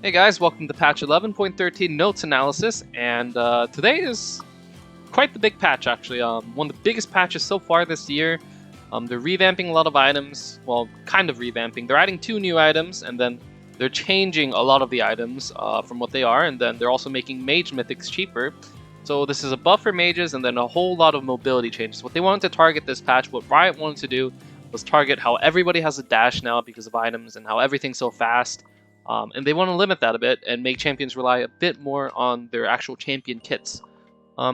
Hey guys, welcome to patch 11.13 notes analysis, and today is quite the big patch actually. One of the biggest patches so far this year. They're revamping a lot of items, well, kind of revamping. They're adding 2 new items, and then they're changing a lot of the items from what they are, and then they're also making Mage Mythics cheaper. So this is a buff for mages, and then a whole lot of mobility changes. What they wanted to target this patch, what Riot wanted to do, was target how everybody has a dash now because of items, and how everything's so fast. And they want to limit that a bit and make champions rely a bit more on their actual champion kits.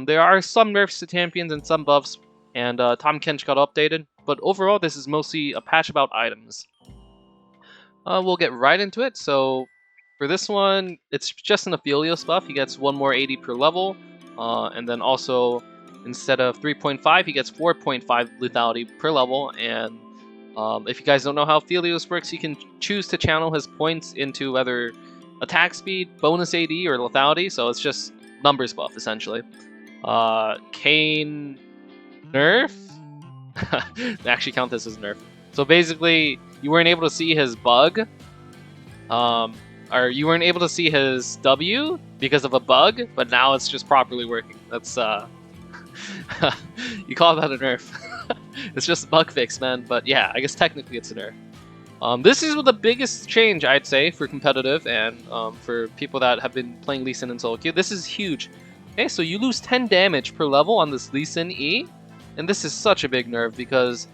There are some nerfs to champions and some buffs, and Tahm Kench got updated, but overall this is mostly a patch about items. We'll get right into it. So for this one, it's just an Aphelios buff. He gets 1 more 80 per level, and then also instead of 3.5, he gets 4.5 lethality per level, and if you guys don't know how Aphelios works, you can choose to channel his points into either attack speed, bonus AD, or lethality, so it's just numbers buff, essentially. Kane nerf? They actually count this as nerf. So basically, you weren't able to see his bug, or you weren't able to see his W because of a bug, but now it's just properly working. That's, you call that a nerf. It's just a bug fix, man. But yeah, I guess technically it's a nerf. This is the biggest change, I'd say, for competitive and for people that have been playing Lee Sin in solo queue. This is huge. Okay, so you lose 10 damage per level on this Lee Sin E, and this is such a big nerf because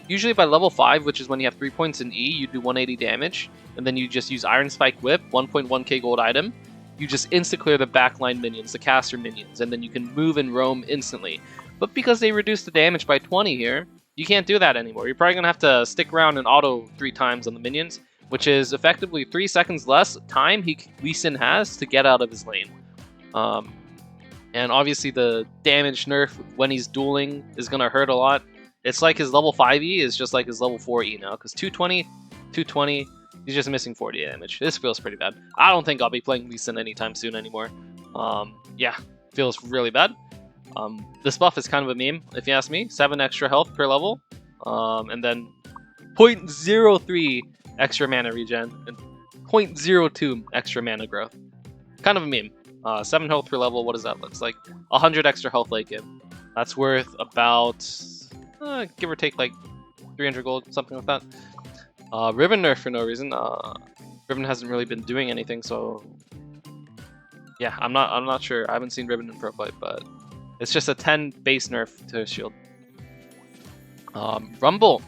usually by level 5, which is when you have 3 points in E, you do 180 damage, and then you just use Iron Spike Whip, 1.1k gold item. You just insta-clear the backline minions, the caster minions, and then you can move and roam instantly. But because they reduced the damage by 20 here, you can't do that anymore. You're probably going to have to stick around and auto 3 times on the minions, which is effectively 3 seconds less time Lee Sin has to get out of his lane. And obviously the damage nerf when he's dueling is going to hurt a lot. It's like his level 5E is just like his level 4E now, because 220, 220, he's just missing 40 damage. This feels pretty bad. I don't think I'll be playing Lee Sin anytime soon anymore. Yeah, feels really bad. This buff is kind of a meme, if you ask me. 7 extra health per level, and then 0.03 extra mana regen, and 0.02 extra mana growth. Kind of a meme. 7 health per level, what does that look like? 100 extra health late game. That's worth about, give or take, like 300 gold, something like that. Riven nerf for no reason. Riven hasn't really been doing anything, so yeah, I'm not sure. I haven't seen Riven in pro play, but it's just a 10 base nerf to his shield. Rumble.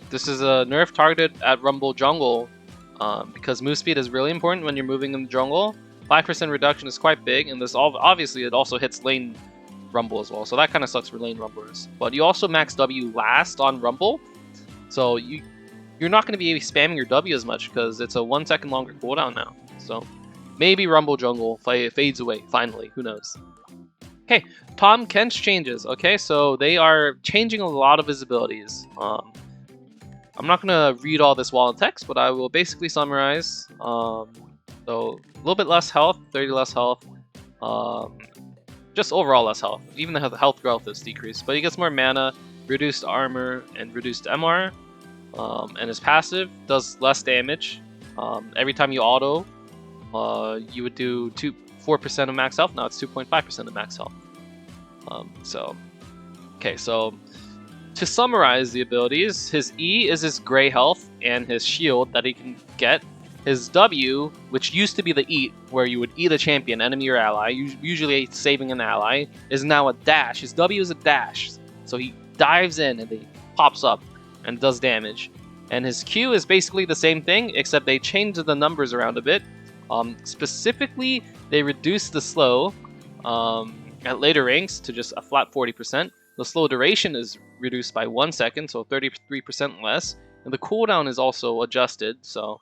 This is a nerf targeted at Rumble jungle because move speed is really important when you're moving in the jungle. 5% reduction is quite big, and this obviously it also hits lane Rumble as well, so that kind of sucks for lane Rumblers. But you also max W last on Rumble, so you're not going to be spamming your W as much because it's a 1 second longer cooldown now. So maybe Rumble jungle fades away finally. Who knows? Okay, Tahm Kench changes. Okay, so they are changing a lot of his abilities. I'm not going to read all this wall of text, but I will basically summarize. So a little bit less health, 30 less health, just overall less health. Even the health growth is decreased, but he gets more mana, reduced armor, and reduced MR. And his passive does less damage. Every time you auto, you would do 4% of max health. Now it's 2.5% of max health. Okay, so to summarize the abilities, his E is his gray health and his shield that he can get. His W, which used to be the eat, where you would eat a champion, enemy or ally, usually saving an ally, is now a dash. His W is a dash, so he dives in and he pops up and does damage. And his Q is basically the same thing, except they changed the numbers around a bit. Specifically, they reduced the slow at later ranks to just a flat 40%. The slow duration is reduced by 1 second, so 33% less. And the cooldown is also adjusted, so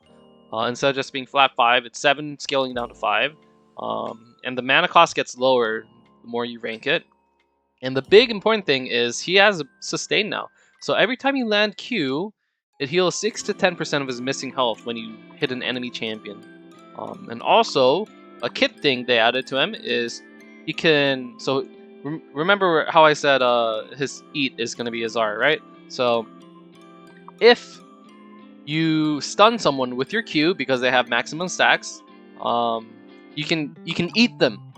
instead of just being flat 5, it's 7 scaling down to 5. And the mana cost gets lower the more you rank it. And the big important thing is he has a sustain now. So every time you land Q, it heals 6 to 10% of his missing health when you hit an enemy champion. And also, a kit thing they added to him is he can... So remember how I said his eat is going to be his R, right? So if you stun someone with your Q because they have maximum stacks. You can eat them.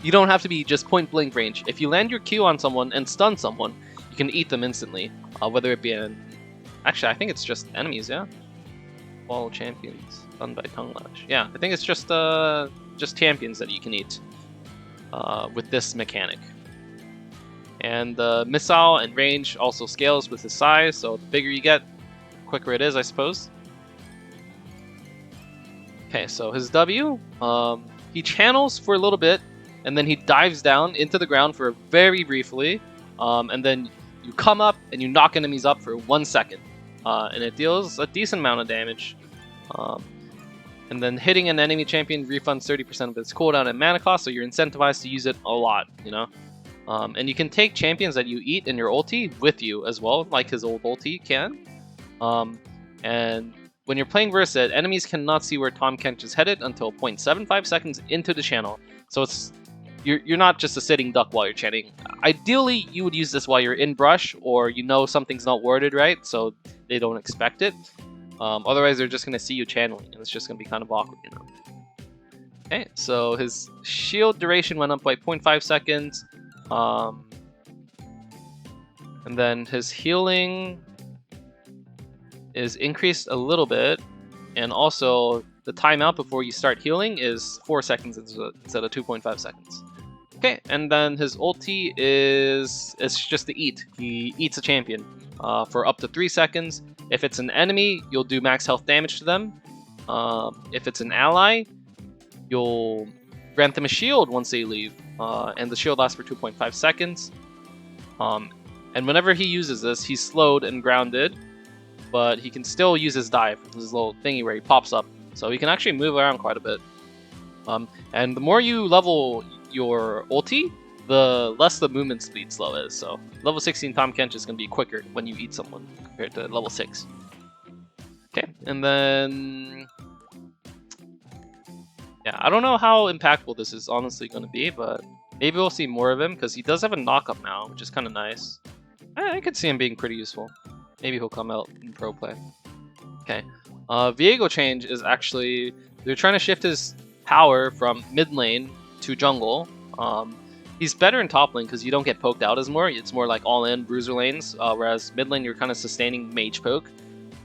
You don't have to be just point blank range. If you land your Q on someone and stun someone, you can eat them instantly. Whether it be actually, I think it's just enemies, yeah. All champions stunned by tongue lash. Yeah, I think it's just champions that you can eat with this mechanic. And the missile and range also scales with his size, so the bigger you get, the quicker it is, I suppose. Okay, so his W, he channels for a little bit, and then he dives down into the ground for very briefly, and then you come up and you knock enemies up for 1 second, and it deals a decent amount of damage. And then hitting an enemy champion refunds 30% of its cooldown and mana cost, so you're incentivized to use it a lot, you know? And you can take champions that you eat in your ulti with you as well, like his old ulti can. And when you're playing versus it, enemies cannot see where Tahm Kench is headed until 0.75 seconds into the channel. So you're not just a sitting duck while you're chanting. Ideally, you would use this while you're in brush, or you know something's not worded right, so they don't expect it. Otherwise, they're just going to see you channeling, and it's just going to be kind of awkward, you know. Okay, so his shield duration went up by 0.5 seconds. And then his healing is increased a little bit, and also the timeout before you start healing is 4 seconds instead of 2.5 seconds. Okay, and then his ulti it's just to eat. He eats a champion for up to 3 seconds. If it's an enemy, you'll do max health damage to them. If it's an ally, you'll grant them a shield once they leave, and the shield lasts for 2.5 seconds. And whenever he uses this, he's slowed and grounded, but he can still use his dive, his little thingy where he pops up. So he can actually move around quite a bit. And the more you level your ulti, the less the movement speed slow is. So level 16 Tahm Kench is going to be quicker when you eat someone compared to level 6. Okay, and then... yeah, I don't know how impactful this is honestly going to be, but maybe we'll see more of him, because he does have a knock-up now, which is kind of nice. I could see him being pretty useful. Maybe he'll come out in pro play. Okay, Viego change is actually... they're trying to shift his power from mid lane to jungle. He's better in top lane because you don't get poked out as more. It's more like all-in bruiser lanes, whereas mid lane you're kind of sustaining mage poke.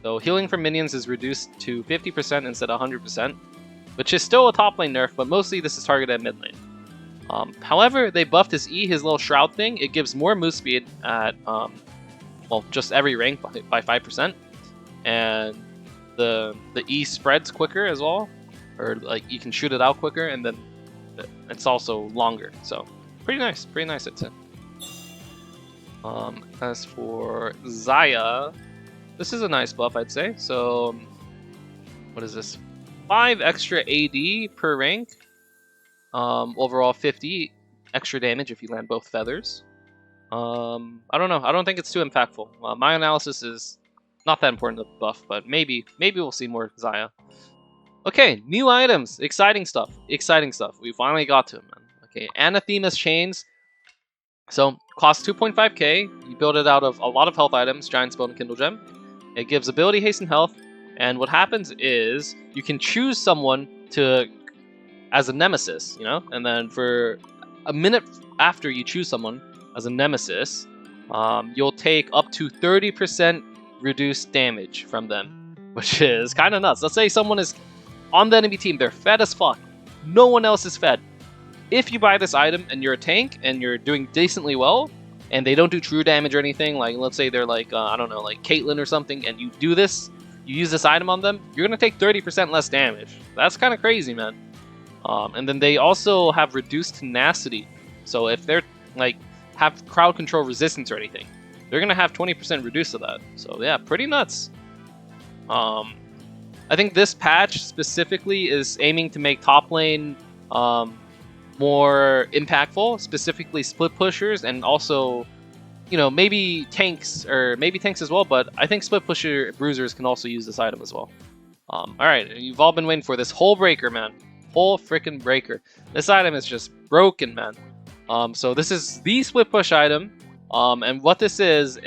So healing from minions is reduced to 50% instead of 100%, which is still a top lane nerf, but mostly this is targeted at mid lane. However, they buffed his E, his little shroud thing. It gives more move speed at, well, just every rank by 5%. And the E spreads quicker as well, or like you can shoot it out quicker, and then it's also longer. So pretty nice, I'd say. As for Xayah, this is a nice buff, I'd say. So what is this? 5 extra AD per rank. Overall 50 extra damage if you land both feathers. I don't know. I don't think it's too impactful. My analysis is not that important of the buff, but maybe we'll see more Xayah. Okay, new items. Exciting stuff. We finally got to them, man. Okay, ANATHEMA'S chains. So, costs 2.5k. You build it out of a lot of health items, Giant's Bone and Kindle Gem. It gives ability, haste, and health. And what happens is you can choose someone as a nemesis, you know? And then for a minute after you choose someone as a nemesis, you'll take up to 30% reduced damage from them, which is kind of nuts. Let's say someone is on the enemy team, they're fed as fuck. No one else is fed. If you buy this item and you're a tank and you're doing decently well, and they don't do true damage or anything, like let's say they're like, I don't know, like Caitlyn or something, and you do this, you use this item on them, you're going to take 30% less damage. That's kind of crazy, man. And then they also have reduced tenacity. So if they're like have crowd control resistance or anything, they're going to have 20% reduced to that. So yeah, pretty nuts. I think this patch specifically is aiming to make top lane more impactful, specifically split pushers, and also, you know, maybe tanks as well, but I think split pusher bruisers can also use this item as well. Alright, you've all been waiting for this HULLBREAKER, man. Whole freaking breaker. This item is just broken, man. So this is the split push item, and what this is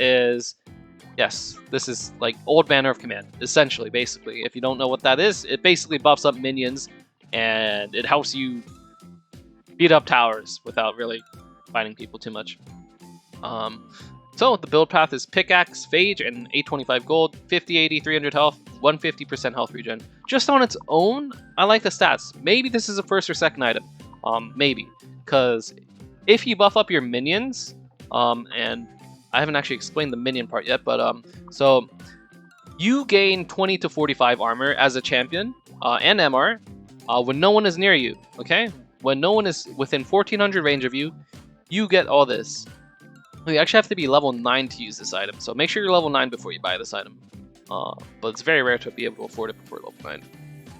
Yes, this is like old Banner of Command, essentially, basically. If you don't know what that is, it basically buffs up minions, and it helps you beat up towers without really fighting people too much. So the build path is Pickaxe, Phage, and 825 gold, 50, 80, 300 health, 150% health regen. Just on its own, I like the stats. Maybe this is a first or second item. Maybe. Because if you buff up your minions, and I haven't actually explained the minion part yet, but so you gain 20 to 45 armor as a champion, and MR, when no one is near you, okay? When no one is within 1400 range of you, you get all this. You actually have to be level 9 to use this item, so make sure you're level 9 before you buy this item. But it's very rare to be able to afford it before level 9.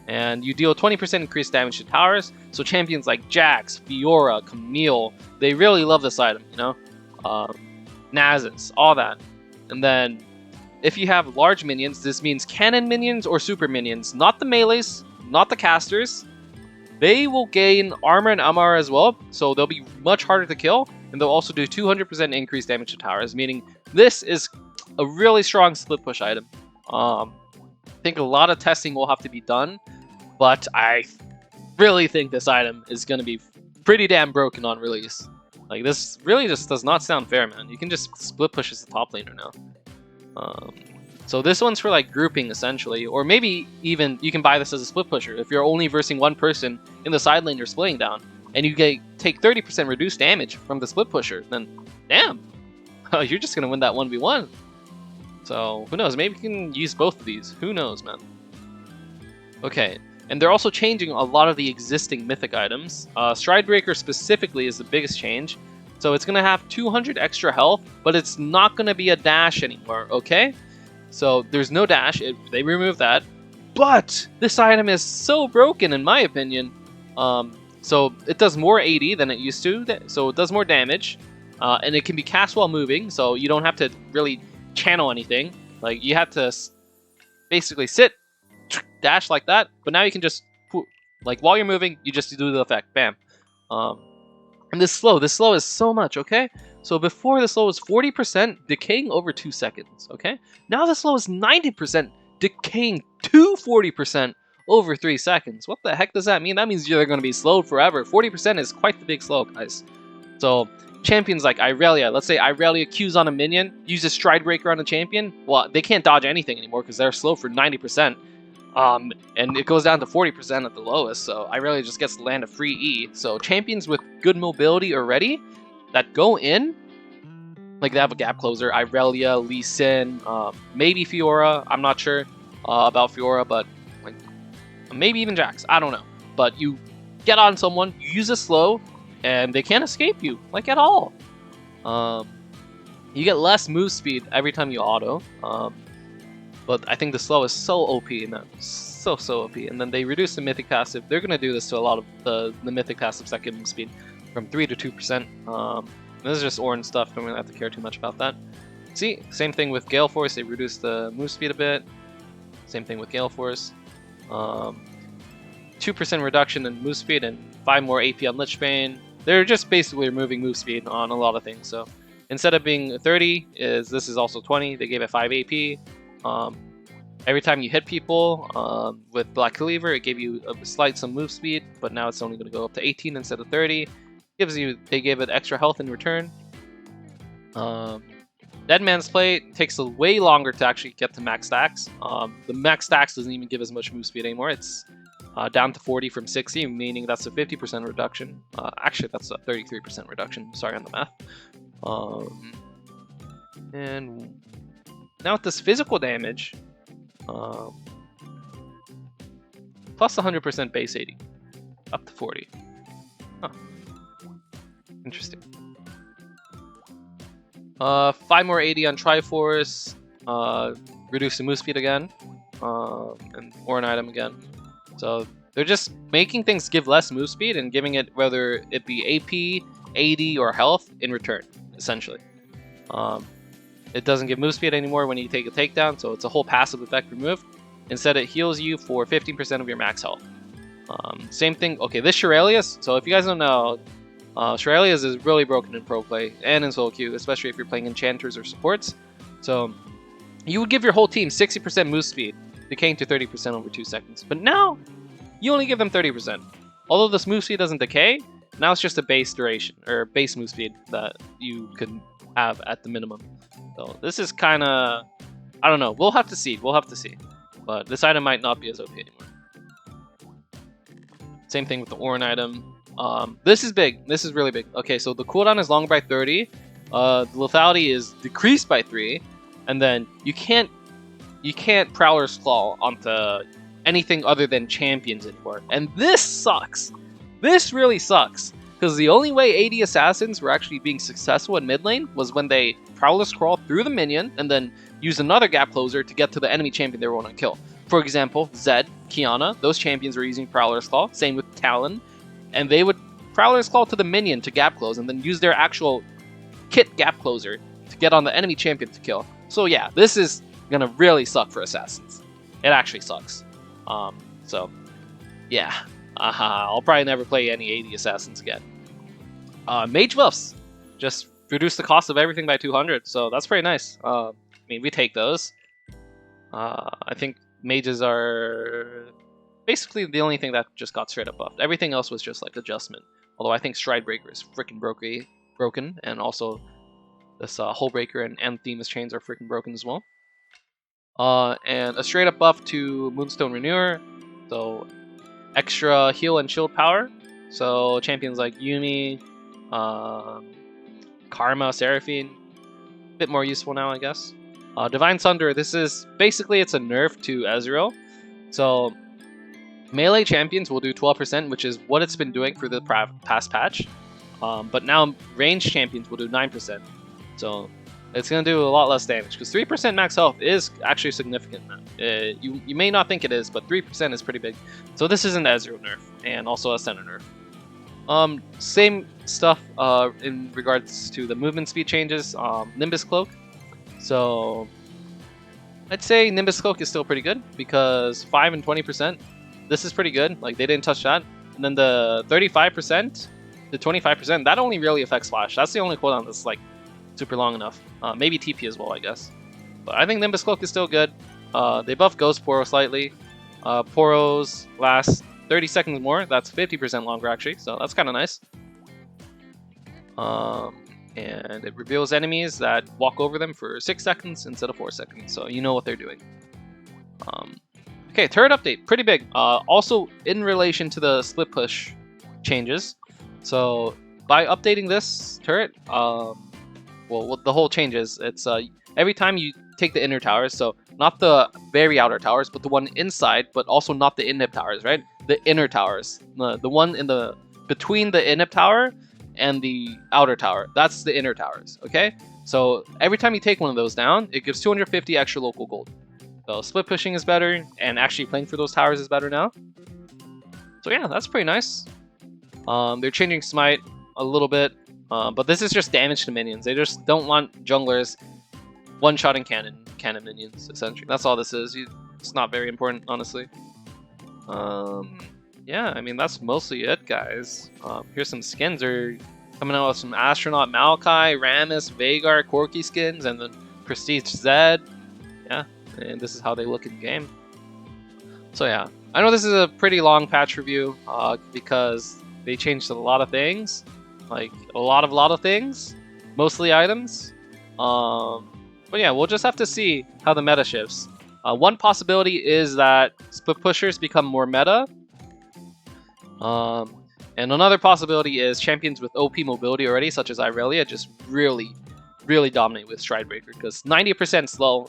And you deal 20% increased damage to towers, so champions like Jax, Fiora, Camille, they really love this item, you know? Nasus, all that. And then, if you have large minions, this means cannon minions or super minions, not the melees, not the casters. They will gain armor and MR as well, so they'll be much harder to kill, and they'll also do 200% increased damage to towers, meaning this is a really strong split push item. I think a lot of testing will have to be done, but I really think this item is going to be pretty damn broken on release. Like, this really just does not sound fair, man. You can just split push as the top laner now. So this one's for like grouping essentially, or maybe even you can buy this as a split pusher. If you're only versing one person in the side lane you're splitting down, and you take 30% reduced damage from the split pusher, then damn, you're just gonna win that 1v1. So who knows? Maybe you can use both of these. Who knows, man? Okay, and they're also changing a lot of the existing mythic items. Stridebreaker specifically is the biggest change. So it's gonna have 200 extra health, but it's not gonna be a dash anymore. Okay. So there's no dash, they removed that, but this item is so broken in my opinion. So it does more AD than it used to, so it does more damage, and it can be cast while moving, so you don't have to really channel anything. Like, you have to basically sit, dash like that, but now you can just, like, while you're moving, you just do the effect, bam. And this slow is so much, okay? So before the slow was 40%, decaying over 2 seconds, okay? Now the slow is 90%, decaying to 40% over 3 seconds. What the heck does that mean? That means you're going to be slowed forever. 40% is quite the big slow, guys. So champions like Irelia, let's say Irelia Qs on a minion, uses Stridebreaker on a champion, well, they can't dodge anything anymore because they're slow for 90%. And it goes down to 40% at the lowest, so Irelia just gets to land a free E. So champions with good mobility already, that go in, like they have a gap closer, Irelia, Lee Sin, maybe Fiora, I'm not sure about Fiora, but like maybe even Jax, I don't know. But you get on someone, you use a slow, and they can't escape you, like at all. You get less move speed every time you auto, but I think the slow is so OP, man. So OP. And then they reduce the mythic passive. They're going to do this to a lot of the mythic passives that give move speed from 3 to 2%. This is just orange stuff. Don't really have to care too much about that. See, same thing with Gale Force. They reduce the move speed a bit. Same thing with Gale Force. 2% reduction in move speed and 5 more AP on Lich Bane. They're just basically removing move speed on a lot of things. So instead of being 30, this is also 20. They gave it 5 AP. Every time you hit people with Black Cleaver, it gave you a slight some move speed, but now it's only going to go up to 18 instead of 30. They gave it extra health in return. Dead Man's Plate takes a way longer to actually get to max stacks. The max stacks doesn't even give as much move speed anymore. It's down to 40 from 60, meaning that's a 50% reduction. Actually, that's a 33% reduction. Sorry on the math. And now with this physical damage, plus 100% base 80, up to 40. Huh. Interesting. 5 more 80 on Triforce, reduce the move speed again, and or an item again. So they're just making things give less move speed and giving it whether it be AP, AD, or health in return, essentially. It doesn't give move speed anymore when you take a takedown, so it's a whole passive effect removed. Instead, it heals you for 15% of your max health. Same thing. Okay, this Shirelius. So if you guys don't know, Shirelius is really broken in pro play and in solo queue, especially if you're playing enchanters or supports. So you would give your whole team 60% move speed, decaying to 30% over 2 seconds. But now, you only give them 30%. Although this move speed doesn't decay, now it's just a base duration, or base move speed that you can have at the minimum. So this is kind of, I don't know, we'll have to see, But this item might not be as OP anymore. Same thing with the Orin item. This is big, this is really big. Okay, so the cooldown is longer by 30, the lethality is decreased by 3, and then you can't Prowler's Claw onto anything other than champions anymore. And this sucks. This really sucks. Because the only way AD assassins were actually being successful in mid lane was when they Prowler's Crawl through the minion and then use another gap closer to get to the enemy champion they want to kill. For example, Zed, Qiyana, those champions were using Prowler's Claw. Same with Talon. And they would Prowler's Claw to the minion to gap close and then use their actual kit gap closer to get on the enemy champion to kill. So yeah, this is gonna really suck for assassins. It actually sucks. So yeah, I'll probably never play any AD assassins again. Mage buffs just reduce the cost of everything by 200, so that's pretty nice. I mean, we take those. I think mages are basically the only thing that just got straight up buffed. Everything else was just like adjustment. Although I think Stridebreaker is freaking broken, and also this Hullbreaker and ANATHEMA'S chains are freaking broken as well. And a straight up buff to Moonstone Renewer, so extra heal and shield power. So champions like Yuumi, Karma, Seraphine, a bit more useful now, I guess. Divine Sunder, this is basically it's a nerf to Ezreal. So melee champions will do 12%, which is what it's been doing for the past patch. But now ranged champions will do 9%. So it's going to do a lot less damage, because 3% max health is actually significant. You may not think it is, but 3% is pretty big. So this isn't Ezreal nerf, and also a center nerf. Same stuff in regards to the movement speed changes. Nimbus Cloak. So I'd say Nimbus Cloak is still pretty good, because 5 and 20%, this is pretty good. Like, they didn't touch that. And then the 35% to 25%, that only really affects Flash. That's the only cooldown that's like super long enough. Maybe TP as well, I guess. But I think Nimbus Cloak is still good. They buff Ghost Poro slightly. Poros last 30 seconds more. That's 50% longer, actually, so that's kind of nice. And it reveals enemies that walk over them for 6 seconds instead of 4 seconds, so you know what they're doing. Okay, turret update, pretty big. Also in relation to the split push changes. So by updating this turret, well, what the whole changes, it's every time you take the inner towers, so not the very outer towers, but the one inside, but also not the inhib towers, right? The inner towers, the one in the between the inhib tower and the outer tower, that's the inner towers. Okay, so every time you take one of those down, it gives 250 extra local gold. So split pushing is better, and actually playing for those towers is better now. So yeah, that's pretty nice. They're changing Smite a little bit, but this is just damage to minions. They just don't want junglers one-shotting cannon minions, essentially. That's all this is. It's not very important, honestly. Yeah, I mean, that's mostly it, guys. Here's some skins. They're coming out with some Astronaut Maokai, Rammus, Veigar, Corki skins, and then Prestige Zed. Yeah, and this is how they look in game. So yeah, I know this is a pretty long patch review, because they changed a lot of things. Like, a lot of things. Mostly items. But yeah, we'll just have to see how the meta shifts. One possibility is that split pushers become more meta. And another possibility is champions with OP mobility already, such as Irelia, just really dominate with Stridebreaker, because 90% slow,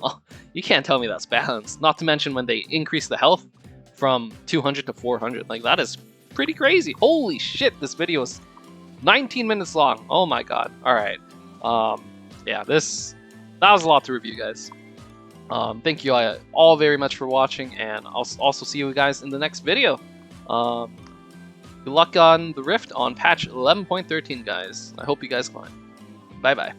you can't tell me that's balanced. Not to mention when they increase the health from 200 to 400. Like, that is pretty crazy. Holy shit, this video is 19 minutes long. Oh my god. Alright. Yeah, that was a lot to review, guys. Thank you all very much for watching, and I'll also see you guys in the next video. Good luck on the Rift on patch 11.13, guys. I hope you guys climb. Bye-bye.